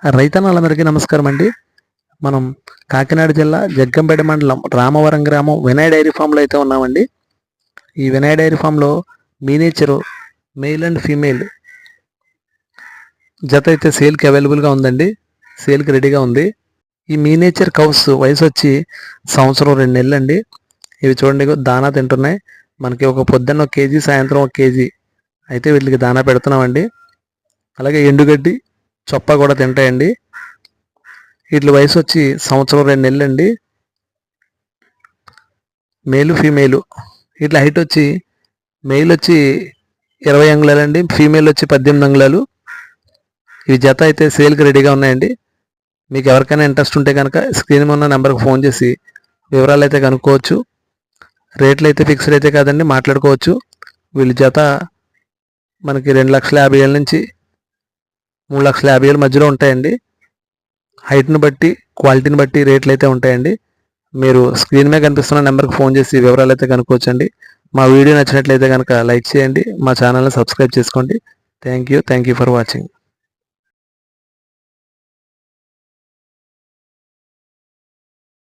రైతన్నలందరికీ నమస్కారం అండి. మనం కాకినాడ జిల్లా జగ్గంపేట మండలం రామవరం గ్రామం వినయ్ డైరీ ఫామ్లో అయితే ఉన్నామండి. ఈ వినయ్ డైరీ ఫామ్లో మీనేచరు మేల్ అండ్ ఫీమేల్ జత అయితే సేల్కి అవైలబుల్గా ఉందండి. సేల్కి రెడీగా ఉంది. ఈ మీనేచర్ కౌస్ వయసు వచ్చి సంవత్సరం 2 నెలలు అండి. ఇవి చూడండి దానా తింటున్నాయి. మనకి ఒక పొద్దున్న 1 కేజీ, సాయంత్రం 1 కేజీ అయితే వీటికి దానా పెడుతున్నామండి. అలాగే ఎండుగడ్డి చొప్ప కూడా తింటాయండి. వీటి వయసు వచ్చి సంవత్సరం 2 నెలలు అండి. మేలు ఫీమేలు. వీటి హైట్ వచ్చి మేల్ వచ్చి 20 అంగుళాలు అండి, ఫీమేల్ వచ్చి 18 అంగుళాలు. ఇవి జత అయితే సేల్కి రెడీగా ఉన్నాయండి. మీకు ఎవరికైనా ఇంట్రెస్ట్ ఉంటే కనుక స్క్రీన్ ఉన్న నెంబర్కి ఫోన్ చేసి వివరాలు అయితే కనుక్కోవచ్చు. రేట్లు అయితే ఫిక్స్డ్ అయితే కాదండి, మాట్లాడుకోవచ్చు. వీళ్ళ జత మనకి 2,50,000 నుంచి 3,50,000 మధ్యలో ఉంటాయండి. హైట్ని బట్టి, క్వాలిటీని బట్టి రేట్లు అయితే ఉంటాయండి. మీరు స్క్రీన్ మీద కనిపిస్తున్న నెంబర్కి ఫోన్ చేసి వివరాలు అయితే కనుక్కోవచ్చండి. మా వీడియో నచ్చినట్లయితే కనుక లైక్ చేయండి, మా ఛానల్ని సబ్స్క్రైబ్ చేసుకోండి. Thank you for watching.